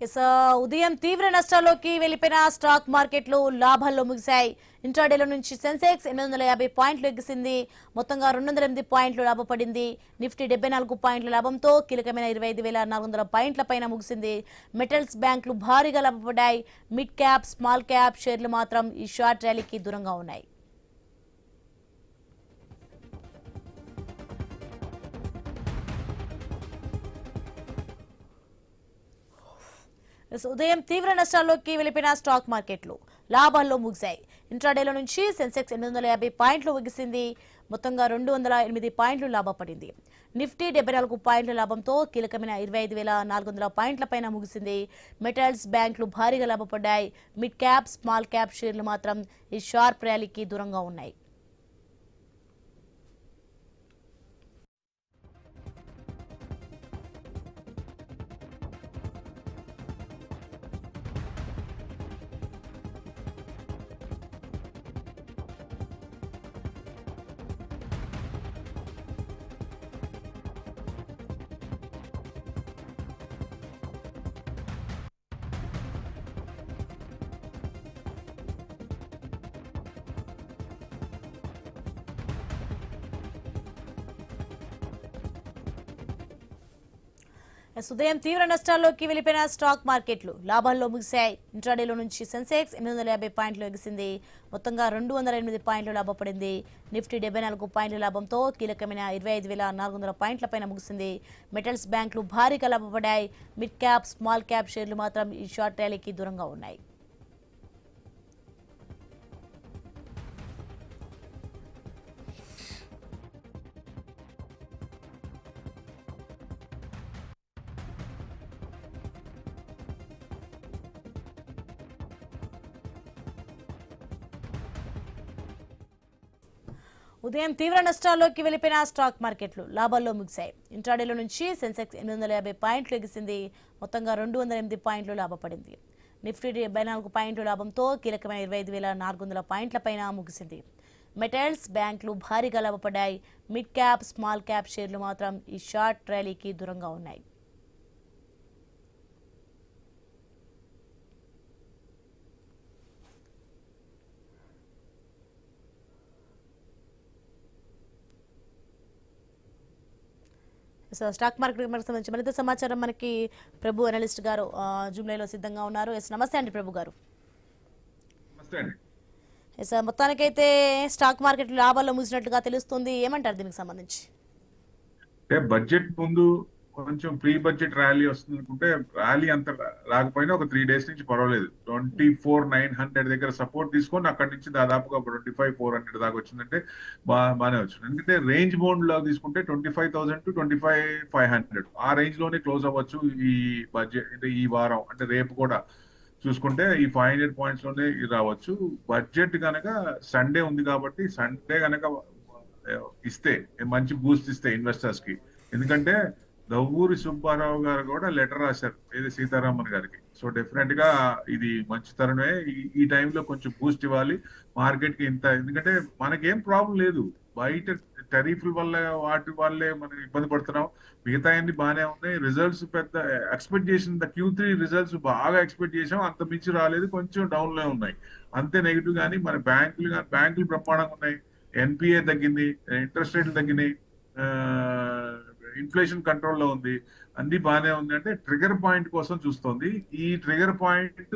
Yes ఉదయం తీవ్ర నష్టాల్లోకి వెళ్లిపోయిన స్టాక్ మార్కెట్లు లాభాల్లో ముగిశాయి. ఇంట్రాడేలో నుంచి సెన్సెక్స్ 850 పాయింట్లు ఎగిసింది. మొత్తంగా 208 పాయింట్లు లాభపడింది. నిఫ్టీ 74 పాయింట్ల లాభంతో కీలకమైన 25,400 పాయింట్ల పైన ముగిసింది. మెటల్స్ బ్యాంకులు భారీగా లాభపడ్డాయి. మిడ్ క్యాప్, స్మాల్ క్యాప్ షేర్లు మాత్రం ఈ షార్ట్ ర్యాలీకి దూరంగా ఉన్నాయి. ఉదయం తీవ్ర నష్టాల్లోకి వెళ్లిపోయిన స్టాక్ మార్కెట్లు లాభాల్లో ముగిశాయి. ఇంట్రాడేలో నుంచి సెన్సెక్స్ 850 పాయింట్లు ముగిసింది. మొత్తంగా 208 పాయింట్లు లాభపడింది. నిఫ్టీ 74 పాయింట్ల లాభంతో కీలకమైన 25,400 పాయింట్ల పైన ముగిసింది. మెటల్స్ బ్యాంకులు భారీగా లాభపడ్డాయి. మిడ్ క్యాప్, స్మాల్ క్యాప్ షేర్లు మాత్రం ఈ షార్ప్ ర్యాలీకి దూరంగా ఉన్నాయి. ఉదయం తీవ్ర నష్టాల్లోకి వెళ్లిపోయిన స్టాక్ మార్కెట్లు లాభాల్లో ముగిశాయి. ఇంట్రాడేలో నుంచి సెన్సెక్స్ 850 పాయింట్లు ఎగిసింది. మొత్తంగా 208 పాయింట్లు లాభపడింది. నిఫ్టీ 74 పాయింట్ల లాభంతో కీలకమైన 25,400 పాయింట్ల పైన ముగిసింది. మెటల్స్ బ్యాంకులు భారీగా లాభపడ్డాయి. మిడ్ క్యాప్, స్మాల్ క్యాప్ షేర్లు మాత్రం ఈ షార్ట్ ర్యాలీకి దూరంగా ఉన్నాయి. ఉదయం తీవ్ర నష్టాల్లోకి వెళ్లిపోయిన స్టాక్ మార్కెట్లు లాభాల్లో ముగిశాయి. ఇంట్రాడేలో నుంచి సెన్సెక్స్ 850 పాయింట్లు ఎగిసింది. మొత్తంగా 208 పాయింట్లు లాభపడింది. నిఫ్టీ 74 పాయింట్లు లాభంతో కీలకమైన 25,400 పాయింట్ల పైన ముగిసింది. మెటల్స్ బ్యాంకులు భారీగా లాభపడ్డాయి. మిడ్ క్యాప్, స్మాల్ క్యాప్ షేర్లు మాత్రం ఈ షార్ట్ ర్యాలీకి దూరంగా ఉన్నాయి. స్టాక్ మార్కెట్ సంబంధించి మరింత సమాచారం మనకి ప్రభు అనలిస్ట్ గారు జూమ్ లైవ్ లో సిద్ధంగా ఉన్నారు. ఎస్ నమస్తే అండి ప్రభు గారు. ఎస్ మొత్తానికైతే స్టాక్ మార్కెట్ లాభాల్లో ముగిసినట్లుగా తెలుస్తుంది. ఏమంటారు దీనికి సంబంధించి? బడ్జెట్ ముందు కొంచెం ప్రీ బడ్జెట్ ర్యాలీ వస్తుంది అనుకుంటే ర్యాలీ అంత రాకపోయినా ఒక 3 days నుంచి పర్వాలేదు. 24,900 దగ్గర సపోర్ట్ తీసుకొని అక్కడి నుంచి దాదాపుగా 25,400 దాకా వచ్చిందంటే బాగానే వచ్చింది. ఎందుకంటే రేంజ్ బౌండ్ లో తీసుకుంటే 25,000 to 25,500 ఆ రేంజ్ లోనే క్లోజ్ అవ్వచ్చు ఈ బడ్జెట్. అంటే ఈ వారం అంటే రేపు కూడా చూసుకుంటే ఈ 500 points లోనే రావచ్చు. బడ్జెట్ కనుక సండే ఉంది కాబట్టి సండే కనుక ఇస్తే మంచి బూస్ట్ ఇస్తే ఇన్వెస్టర్స్ కి. ఎందుకంటే దవ్వూరి సుబ్బారావు గారు కూడా లెటర్ రాశారు ఏది సీతారామన్ గారికి. సో డెఫినెట్ గా ఇది మంచి తరుణమే. ఈ టైంలో కొంచెం బూస్ట్ ఇవ్వాలి మార్కెట్ కి. ఇంత ఎందుకంటే మనకేం ప్రాబ్లం లేదు. బయట టెరిఫ్ల వల్ల వాటి వల్లే మనం ఇబ్బంది పడుతున్నాం. మిగతా అన్ని బాగానే ఉన్నాయి. రిజల్ట్స్ పెద్ద ఎక్స్పెక్ట్ చేసిన Q3 రిజల్ట్స్ బాగా ఎక్స్పెక్ట్ చేసాం, అంత మించి రాలేదు, కొంచెం డౌన్ లో ఉన్నాయి అంతే. నెగిటివ్ కానీ మన బ్యాంకులు బ్రహ్మాండంగా ఉన్నాయి. NPA తగ్గింది, ఇంట్రెస్ట్ రేట్లు తగ్గినాయి, ఇన్ఫ్లేషన్ కంట్రోల్లో ఉంది, అన్ని బాగానే ఉంది. అంటే ట్రిగర్ పాయింట్ కోసం చూస్తోంది. ఈ ట్రిగర్ పాయింట్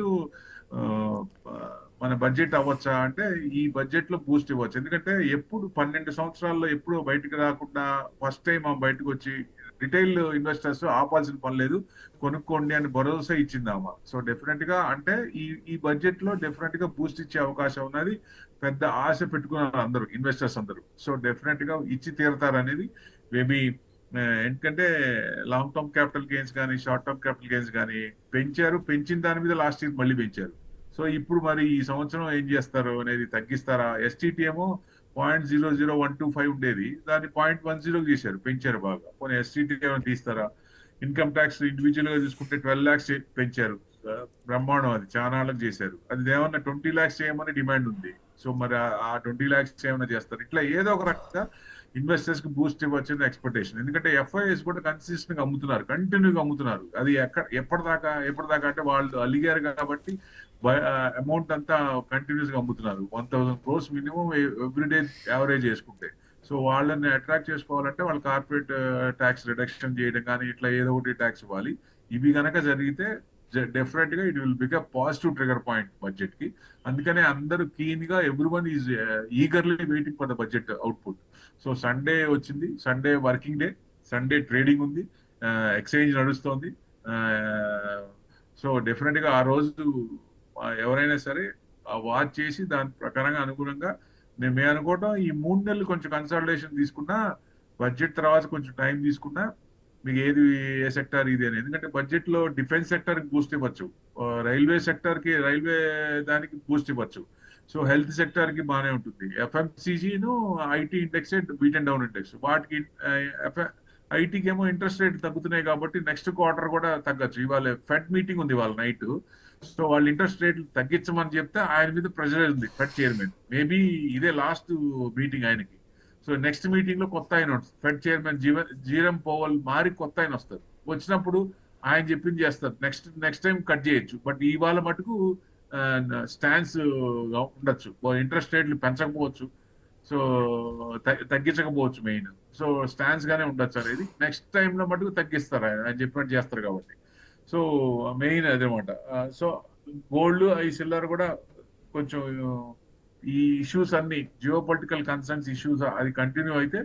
మన బడ్జెట్ అవ్వచ్చా అంటే ఈ బడ్జెట్ లో బూస్ట్ ఇవ్వచ్చు. ఎందుకంటే ఎప్పుడు 12 సంవత్సరాల్లో ఎప్పుడు బయటకు రాకుండా ఫస్ట్ టైం బయటకు వచ్చి రిటైల్ ఇన్వెస్టర్స్ ఆపాల్సిన పని లేదు, కొనుక్కోండి అని భరోసా ఇచ్చింది ఆమె. సో డెఫినెట్ గా అంటే ఈ బడ్జెట్ లో డెఫినెట్ గా బూస్ట్ ఇచ్చే అవకాశం ఉన్నది. పెద్ద ఆశ పెట్టుకున్నారు అందరూ ఇన్వెస్టర్స్ అందరూ. సో డెఫినెట్ గా ఇచ్చి తీరుతారు అనేది మేబీ. ఎందుకంటే లాంగ్ టర్మ్ క్యాపిటల్ గెయిన్స్ కానీ షార్ట్ టర్మ్ క్యాపిటల్ గెయిన్స్ కానీ పెంచిన దాని మీద లాస్ట్ ఇయర్ మళ్ళీ పెంచారు. సో ఇప్పుడు మరి ఈ సంవత్సరం ఏం చేస్తారు అనేది తగ్గిస్తారా? STT ఏమో 0.00125 ఉండేది, దాన్ని 0.10 చేశారు, పెంచారు బాగా. కొన్ని STT ఏమైనా తీస్తారా? ఇన్కమ్ ట్యాక్స్ ఇండివిజువల్ గా చూసుకుంటే 12 lakhs పెంచారు, బ్రహ్మాండం, అది చాలా వాళ్ళకి చేశారు. అది ఏమన్నా 20 lakhs చేయమని డిమాండ్ ఉంది. సో మరి ఆ 20 lakhs ఏమైనా చేస్తారు. ఇట్లా ఏదో ఒక రకంగా ఇన్వెస్టర్స్ కి బూస్ట్ ఇవ్వచ్చు ఎక్స్పెక్టేషన్. ఎందుకంటే ఎఫ్ఐఎస్ కూడా కన్సిస్టెంట్ గా అమ్ముతున్నారు, కంటిన్యూగా అమ్ముతున్నారు. అది ఎప్పటిదాకా అంటే వాళ్ళు అలిగారు కాబట్టి అమౌంట్ అంతా కంటిన్యూస్ గా అమ్ముతున్నారు. 1000 crores మినిమం ఎవ్రీడే యావరేజ్ చేసుకుంటే. సో వాళ్ళని అట్రాక్ట్ చేసుకోవాలంటే వాళ్ళు కార్పొరేట్ ట్యాక్స్ రిడక్షన్ చేయడం కానీ ఇట్లా ఏదో ఒకటి ట్యాక్స్ ఇవ్వాలి. ఇవి గనక జరిగితే డెఫినెట్ గా it will become positive trigger point budget కి. అందుకనే అందరూ కీన్ గా everyone is eagerly waiting for the budget output. So Sunday వచ్చింది, Sunday working day, Sunday trading ఉంది, ఎక్స్చేంజ్ నడుస్తోంది. సో డెఫినెట్ గా ఆ రోజు ఎవరైనా సరే వాచ్ చేసి దాని ప్రకారంగా అనుగుణంగా మేము అనుకోవటం ఈ 3 నెలలు కొంచెం కన్సల్టేషన్ తీసుకున్నా, బడ్జెట్ తర్వాత కొంచెం టైం తీసుకున్నా మీకు ఏది ఏ సెక్టార్ ఇది అని. ఎందుకంటే బడ్జెట్ లో డిఫెన్స్ సెక్టర్ కి బూస్ట్ ఇవ్వచ్చు, రైల్వే సెక్టర్ కి రైల్వే దానికి బూస్ట్ ఇవ్వచ్చు. సో హెల్త్ సెక్టర్ కి బాగానే ఉంటుంది. ఎఫ్ఎంసీజీను IT index beat and down index వాటికి ఐటీకి ఏమో ఇంట్రెస్ట్ రేట్ తగ్గుతున్నాయి కాబట్టి నెక్స్ట్ క్వార్టర్ కూడా తగ్గచ్చు. ఇవాళ ఫెడ్ మీటింగ్ ఉంది వాళ్ళ నైట్. సో వాళ్ళు ఇంట్రెస్ట్ రేట్లు తగ్గించమని చెప్తే ఆయన మీద ప్రెషర్ ఉంది ఫెడ్ చైర్మన్. మేబీ ఇదే లాస్ట్ మీటింగ్ ఆయనకి. సో నెక్స్ట్ మీటింగ్ లో కొత్త ఆయన ఫెడ్ చైర్మన్ జీరమ్ పవల్ మారి కొత్త ఆయన వస్తారు. వచ్చినప్పుడు ఆయన చెప్పింది చేస్తారు. నెక్స్ట్ టైం కట్ చేయొచ్చు. బట్ ఇవాళ మటుకు స్టాన్స్ ఉండొచ్చు. ఇంట్రెస్ట్ రేట్లు పెంచకపోవచ్చు, సో తగ్గించకపోవచ్చు మెయిన్. సో స్టాన్స్ గానే ఉండొచ్చు అనేది. నెక్స్ట్ టైం లో మటుకు తగ్గిస్తారు ఆయన చెప్పినట్టు చేస్తారు కాబట్టి. సో మెయిన్ అదనమాట. సో గోల్డ్ ఈ సిల్వర్ కూడా కొంచెం ఈ ఇష్యూస్ అన్ని జియో పొలిటికల్ కన్సర్న్స్ ఇష్యూస్ అది కంటిన్యూ అయితే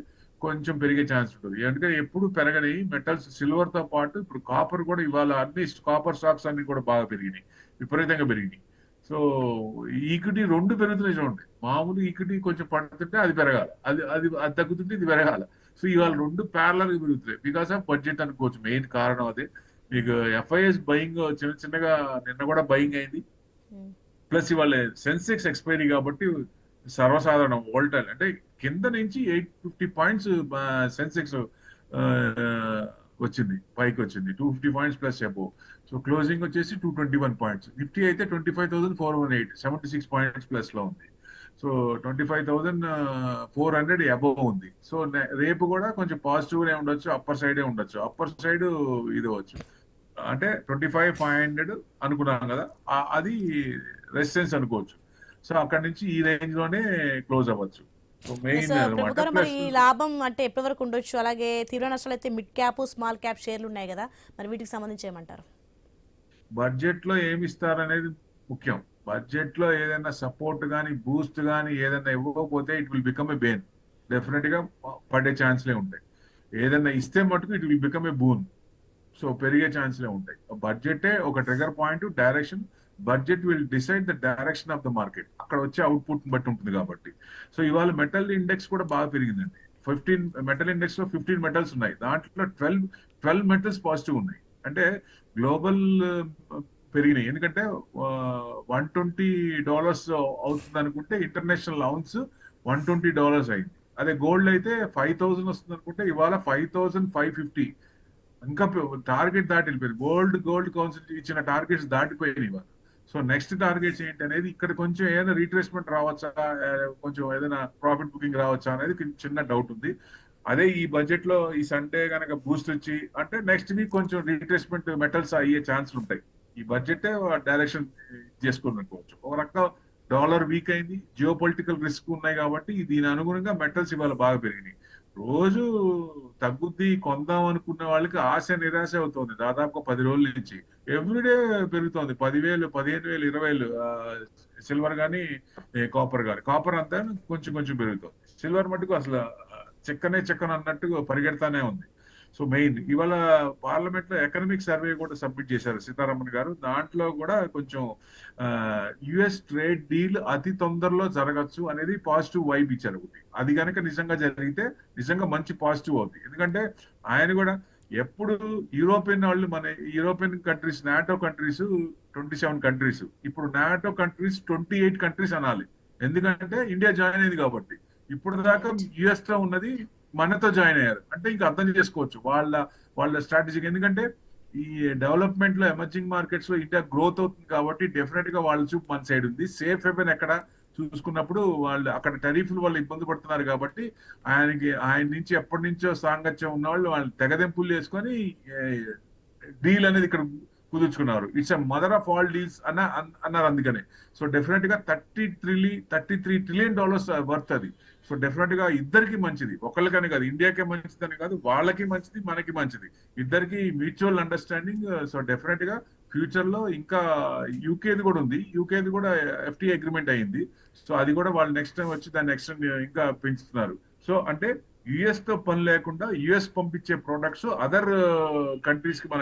కొంచెం పెరిగే ఛాన్స్ ఉంటుంది. ఎందుకంటే ఎప్పుడు పెరగని మెటల్స్ సిల్వర్ తో పాటు ఇప్పుడు కాపర్ కూడా ఇవాళ అన్ని కాపర్ స్టాక్స్ అన్ని కూడా బాగా పెరిగినాయి, విపరీతంగా పెరిగినాయి. సో ఈక్విటీ 2 పెరుగుతున్నాయి చూడండి. మామూలు ఈక్విటీ కొంచెం పడుతుంటే అది పెరగాలి, అది తగ్గుతుంటే ఇది పెరగాలి. సో ఇవాళ 2 ప్యారలల్ గా పెరుగుతున్నాయి బికాస్ ఆఫ్ బడ్జెట్ అనుకోవచ్చు. మెయిన్ కారణం అదే. మీకు ఎఫ్ఐఎస్ బయింగ్ చిన్నగా నిన్న కూడా బయింగ్ అయింది. ప్లస్ ఇవాళ సెన్సెక్స్ ఎక్స్పైరీ కాబట్టి సర్వసాధారణం వోల్టైల్ అంటే కింద నుంచి 850 పాయింట్స్ సెన్సెక్స్ వచ్చింది, పైకి వచ్చింది 250 points plus above. So closing వచ్చేసి 221 పాయింట్స్. నిఫ్టీ అయితే 25,418 76 పాయింట్స్ ప్లస్ లో ఉంది. సో 25,400 అబోవ్ ఉంది. సో రేపు కూడా కొంచెం పాజిటివ్ గా ఉండొచ్చు, అప్పర్ సైడే ఉండొచ్చు. అప్పర్ సైడ్ ఇది అవచ్చు అంటే 25,500 అనుకున్నాం కదా, అది రెసిస్టెన్స్ అనుకోవచ్చు. సో అక్కడ నుంచి ఈ రేంజ్ లోనే క్లోజ్ అవ్వచ్చు. సో మెయిన్ అనమాట. మరి లాభం అంటే ఎప్పటి వరకు ఉండొచ్చు? అలాగే తీవ్ర నష్టాలు అయితే మిడ్ క్యాప్ స్మాల్ క్యాప్ షేర్లు ఉన్నాయి కదా, మరి వీటికి సంబంధించి ఏమంటారు? బడ్జెట్ లో ఏమి ఇస్తారనేది ముఖ్యం. బడ్జెట్ లో ఏదైనా సపోర్ట్ గానీ బూస్ట్ గానీ ఏదైనా ఇవ్వకపోతే it will become a bane. Definite గా పడే ఛాన్స్లే ఉంటాయి. ఏదైనా ఇస్తే మటుకు it will become a boon. So పెరిగే ఛాన్స్లే ఉంటాయి. బడ్జెటే ఒక trigger point, direction. Budget will decide the direction of the market. అక్కడ వచ్చే అవుట్పుట్ బట్టి ఉంటుంది కాబట్టి. సో ఇవాళ మెటల్ ఇండెక్స్ కూడా బాగా పెరిగిందండి. 15 మెటల్ ఇండెక్స్ లో 15 మెటల్స్ ఉన్నాయి. దాంట్లో 12 మెటల్స్ పాజిటివ్ ఉన్నాయి. అంటే గ్లోబల్ పెరిగినాయి. ఎందుకంటే $120 అవుతుంది అనుకుంటే ఇంటర్నేషనల్ ఔన్స్ $120 అయింది. అదే గోల్డ్ అయితే 5,000 వస్తుంది అనుకుంటే ఇవాళ 5,550. ఇంకా టార్గెట్ దాటి వెళ్ళిపోయింది. గోల్డ్ కౌన్సిల్ ఇచ్చిన టార్గెట్స్ దాటిపోయినాయి ఇవాళ. సో నెక్స్ట్ టార్గెట్స్ ఏంటి అనేది ఇక్కడ కొంచెం ఏదైనా రీట్రేస్మెంట్ రావచ్చా, కొంచెం ఏదైనా ప్రాఫిట్ బుకింగ్ రావచ్చా అనేది చిన్న డౌట్ ఉంది. అదే ఈ బడ్జెట్ లో ఈ సండే కనుక బూస్ట్ వచ్చి అంటే నెక్స్ట్ వీక్ కొంచెం రీట్రేస్మెంట్ మెటల్స్ అయ్యే ఛాన్సులు ఉంటాయి. ఈ బడ్జెట్ డైరెక్షన్ చేసుకోవచ్చు. ఒక రకంగా డాలర్ వీక్ అయింది, జియో పొలిటికల్ రిస్క్ ఉన్నాయి కాబట్టి దీని అనుగుణంగా మెటల్స్ ఇవాళ బాగా పెరిగినాయి. రోజు తగ్గుద్ది కొందాం అనుకున్న వాళ్ళకి ఆశ నిరాశ అవుతుంది. దాదాపు 10 రోజుల నుంచి ఎవ్రీడే పెరుగుతోంది. 10,000, 15,000, 20,000 సిల్వర్ కానీ కాపర్ కానీ. కాపర్ అంతా కొంచెం పెరుగుతుంది. సిల్వర్ మటుకు అసలు చెక్కన అన్నట్టు పరిగెడతానే ఉంది. సో మెయిన్ ఇవాళ పార్లమెంట్ లో ఎకనామిక్ సర్వే కూడా సబ్మిట్ చేశారు సీతారామన్ గారు. దాంట్లో కూడా కొంచెం యుఎస్ ట్రేడ్ డీల్ అతి తొందరలో జరగచ్చు అనేది పాజిటివ్ వైబ్ ఇచ్చారు ఒకటి. అది కనుక నిజంగా జరిగితే నిజంగా మంచి పాజిటివ్ అవుతుంది. ఎందుకంటే ఆయన కూడా ఎప్పుడు యూరోపియన్ వాళ్ళు, మన European countries, NATO countries 27 countries, ఇప్పుడు నాటో కంట్రీస్ 28 కంట్రీస్ అనాలి. ఎందుకంటే ఇండియా జాయిన్ అయింది కాబట్టి. ఇప్పుడు దాకా యుఎస్ లో ఉన్నది మనతో జాయిన్ అయ్యారు అంటే ఇంకా అర్థం చేసుకోవచ్చు వాళ్ళ స్ట్రాటజీకి. ఎందుకంటే ఈ డెవలప్మెంట్ లో ఎమర్జింగ్ మార్కెట్స్ లో ఇండియా గ్రోత్ అవుతుంది కాబట్టి డెఫినెట్ గా వాళ్ళ చూపు మన సైడ్ ఉంది. సేఫ్ హెవెన్ ఎక్కడ చూసుకున్నప్పుడు వాళ్ళు అక్కడ టరీఫ్ల వల్ల ఇబ్బంది పడుతున్నారు కాబట్టి ఆయన నుంచి ఎప్పటి నుంచో సాంగత్యం ఉన్నవాళ్ళు వాళ్ళు తెగదెంపులు వేసుకొని డీల్ అనేది ఇక్కడ కుదుర్చుకున్నారు. It's a mother of all deals అన్నారు అందుకనే. సో డెఫినెట్ గా $33 ట్రిలియన్ వర్త్ అది. సో డెఫినెట్ గా ఇద్దరికి మంచిది, ఒకళ్ళకని కాదు, ఇండియాకే మంచిదని కాదు, వాళ్ళకి మంచిది, మనకి మంచిది, ఇద్దరికి మ్యూచువల్ అండర్స్టాండింగ్. సో డెఫినెట్ గా ఫ్యూచర్ లో ఇంకా యూకేది కూడా ఉంది, యూకేది కూడా FTA అగ్రిమెంట్ అయింది. సో అది కూడా వాళ్ళు నెక్స్ట్ టైం వచ్చి దాన్ని ఎక్స్టెండ్ ఇంకా పెంచుతున్నారు. సో అంటే యుఎస్ తో పని లేకుండా యుఎస్ పంపించే ప్రొడక్ట్స్ అదర్ కంట్రీస్ కి మన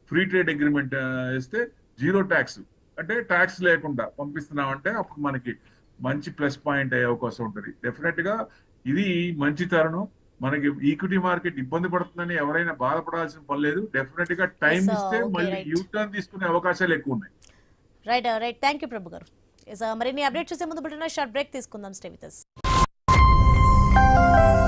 ఫ్రీ ట్రేడ్ అగ్రిమెంట్ ఇస్తే 0 ట్యాక్స్, అంటే ట్యాక్స్ లేకుండా పంపిస్తున్నాం అంటే అప్పుడు మనకి మంచి ప్లస్ పాయింట్ అయ్యే అవకాశం ఉంటుంది. డెఫినెట్ గా ఇది మంచి తరుణం. మనకి ఈక్విటీ మార్కెట్ ఇబ్బంది పడుతుందని ఎవరైనా బాధపడాల్సిన పని లేదు. డెఫినెట్ గా టైం ఇస్తే మళ్ళీ యూటర్న్ తీసుకునే అవకాశాలు ఎక్కువ ఉన్నాయి. రైట్ థ్యాంక్ యూ ప్రభు గారు. మరిన్ని అప్డేట్ చూసే ముందు షార్ట్ బ్రేక్ తీసుకుందాం. Stay with us.